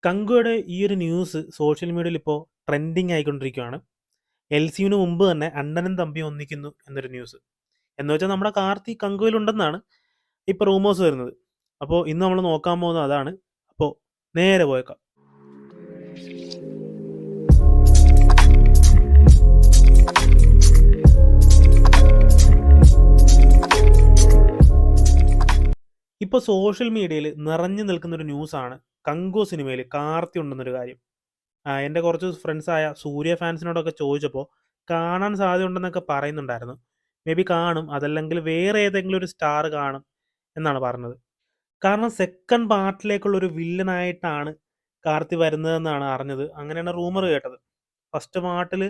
കങ്കുയുടെ ഈ ഒരു news social മീഡിയയിൽ ഇപ്പോൾ ട്രെൻഡിങ് ആയിക്കൊണ്ടിരിക്കുകയാണ്. എൽസിയുവിന് മുമ്പ് തന്നെ അണ്ണനും തമ്പിയും ഒന്നിക്കുന്നു എന്നൊരു ന്യൂസ്. എന്ന് വെച്ചാൽ നമ്മുടെ കാർത്തി കങ്കുവിലുണ്ടെന്നാണ് ഇപ്പോൾ റൂമേഴ്സ് വരുന്നത്. അപ്പോൾ ഇന്ന് നമ്മൾ നോക്കാൻ പോകുന്നത് അതാണ്. അപ്പോൾ നേരെ പോയേക്കാം. ഇപ്പോൾ സോഷ്യൽ മീഡിയയിൽ നിറഞ്ഞു നിൽക്കുന്നൊരു ന്യൂസാണ് കങ്കു സിനിമയിൽ കാർത്തി ഉണ്ടെന്നൊരു കാര്യം. എൻ്റെ കുറച്ച് ഫ്രണ്ട്സായ സൂര്യ ഫാൻസിനോടൊക്കെ ചോദിച്ചപ്പോൾ കാണാൻ സാധ്യതയുണ്ടെന്നൊക്കെ പറയുന്നുണ്ടായിരുന്നു. മേ ബി കാണും, അതല്ലെങ്കിൽ വേറെ ഏതെങ്കിലും ഒരു സ്റ്റാർ കാണും എന്നാണ് പറഞ്ഞത്. കാരണം സെക്കൻഡ് പാർട്ടിലേക്കുള്ള ഒരു വില്ലനായിട്ടാണ് കാർത്തി വരുന്നതെന്നാണ് അറിഞ്ഞത്. അങ്ങനെയാണ് റൂമർ കേട്ടത്. ഫസ്റ്റ് പാർട്ടിൽ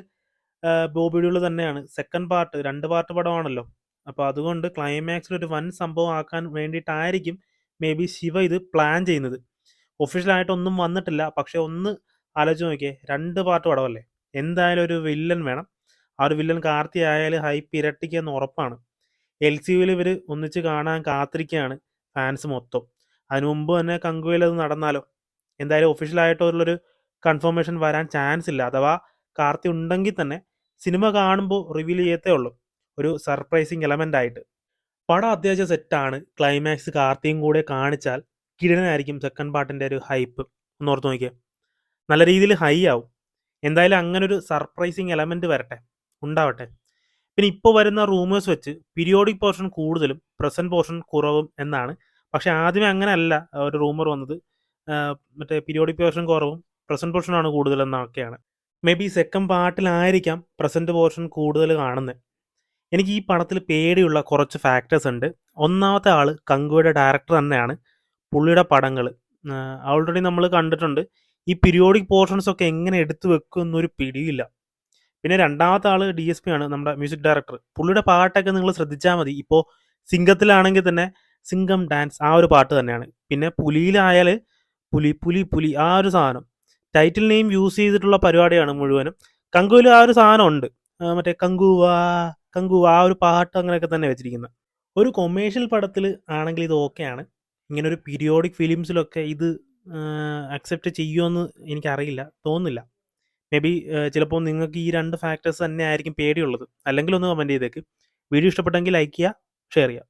ബോബി ഡ്യൂൾ തന്നെയാണ്. സെക്കൻഡ് പാർട്ട് 2 പാർട്ട് പടമാണല്ലോ. അപ്പോൾ അതുകൊണ്ട് ക്ലൈമാക്സിൽ ഒരു വൻ സംഭവം ആക്കാൻ വേണ്ടിയിട്ടായിരിക്കും മേ ബി ശിവ ഇത് പ്ലാൻ ചെയ്യുന്നത്. ഒഫീഷ്യലായിട്ടൊന്നും വന്നിട്ടില്ല. പക്ഷെ ഒന്ന് ആലോചിച്ച് നോക്കിയേ, 2 പാർട്ട് പടമല്ലേ, എന്തായാലും ഒരു വില്ലൻ വേണം. ആ ഒരു വില്ലൻ കാർത്തി ആയാലും ഹൈപ്പ് ഇരട്ടിക്കുമെന്ന് ഉറപ്പാണ്. LCUവിൽ ഇവർ ഒന്നിച്ച് കാണാൻ കാത്തിരിക്കുകയാണ് ഫാൻസ് മൊത്തം. അതിനു മുമ്പ് തന്നെ കങ്കുവിൽ അത് നടന്നാലോ. എന്തായാലും ഒഫീഷ്യലായിട്ടുള്ളൊരു കൺഫർമേഷൻ വരാൻ ചാൻസ് ഇല്ല. അഥവാ കാർത്തി ഉണ്ടെങ്കിൽ തന്നെ സിനിമ കാണുമ്പോൾ റിവീൽ ചെയ്യത്തേ ഉള്ളൂ, ഒരു സർപ്രൈസിങ് എലമെൻ്റ് ആയിട്ട്. പടം അത്യാവശ്യം സെറ്റാണ്. ക്ലൈമാക്സ് കാർത്തിയും കൂടെ കാണിച്ചാൽ കിടനായിരിക്കും സെക്കൻഡ് പാർട്ടിൻ്റെ ഒരു ഹൈപ്പ്. ഒന്ന് ഓർത്ത് നോക്കിയേ, നല്ല രീതിയിൽ ഹൈ ആവും. എന്തായാലും അങ്ങനൊരു സർപ്രൈസിങ് എലമെൻറ്റ് വരട്ടെ, ഉണ്ടാവട്ടെ. പിന്നെ ഇപ്പോൾ വരുന്ന റൂമേഴ്സ് വെച്ച് പീരിയോഡിക് പോർഷൻ കൂടുതലും പ്രസൻറ്റ് പോർഷൻ കുറവും എന്നാണ്. പക്ഷേ ആദ്യമേ അങ്ങനെയല്ല ഒരു റൂമർ വന്നത്. മറ്റേ പീരിയോഡിക് പോർഷൻ കുറവും പ്രസൻറ്റ് പോർഷനാണ് കൂടുതലെന്നൊക്കെയാണ്. മേ ബി സെക്കൻഡ് പാർട്ടിലായിരിക്കാം പ്രസൻറ്റ് പോർഷൻ കൂടുതൽ കാണുന്നത്. എനിക്ക് ഈ പടത്തിൽ പേടിയുള്ള കുറച്ച് ഫാക്ടേഴ്സ് ഉണ്ട്. ഒന്നാമത്തെ ആൾ കങ്കുയുടെ ഡയറക്ടർ തന്നെയാണ്. പുള്ളിയുടെ പടങ്ങൾ ഓൾറെഡി നമ്മൾ കണ്ടിട്ടുണ്ട്. ഈ പീരിയോഡിക് പോർഷൻസ് ഒക്കെ എങ്ങനെ എടുത്തു വെക്കും എന്നൊരു പിടിയില്ല. പിന്നെ രണ്ടാമത്തെ ആൾ DSP ആണ്, നമ്മുടെ മ്യൂസിക് ഡയറക്ടർ. പുള്ളിയുടെ പാട്ടൊക്കെ നിങ്ങൾ ശ്രദ്ധിച്ചാൽ മതി. ഇപ്പോൾ സിംഗത്തിലാണെങ്കിൽ തന്നെ സിംഗം ഡാൻസ് ആ ഒരു പാട്ട് തന്നെയാണ്. പിന്നെ പുലിയിലായാൽ പുലി പുലി പുലി ആ ഒരു സാധനം ടൈറ്റിൽ നെയിം യൂസ് ചെയ്തിട്ടുള്ള പരിപാടിയാണ് മുഴുവനും. കങ്കുവിൽ ആ ഒരു സാധനം ഉണ്ട്, മറ്റേ കങ്കുവാ കങ്കു ആ ഒരു പാട്ട് അങ്ങനെയൊക്കെ തന്നെ വെച്ചിരിക്കുന്നത്. ഒരു കൊമേഴ്ഷ്യൽ പടത്തിൽ ആണെങ്കിൽ ഇത് ഓക്കെയാണ്. ഇങ്ങനെ ഒരു പീരിയോഡിക് ഫിലിംസിലൊക്കെ ഇത് അക്സെപ്റ്റ് ചെയ്യുമെന്ന് എനിക്കറിയില്ല, തോന്നുന്നില്ല. മേ ബി ചിലപ്പോൾ നിങ്ങൾക്ക് ഈ 2 ഫാക്ടേഴ്സ് തന്നെ ആയിരിക്കും പേടിയുള്ളത്. അല്ലെങ്കിൽ ഒന്ന് കമൻറ്റ് ചെയ്തേക്ക്. വീഡിയോ ഇഷ്ടപ്പെട്ടെങ്കിൽ ലൈക്ക് ചെയ്യുക, ഷെയർ ചെയ്യുക.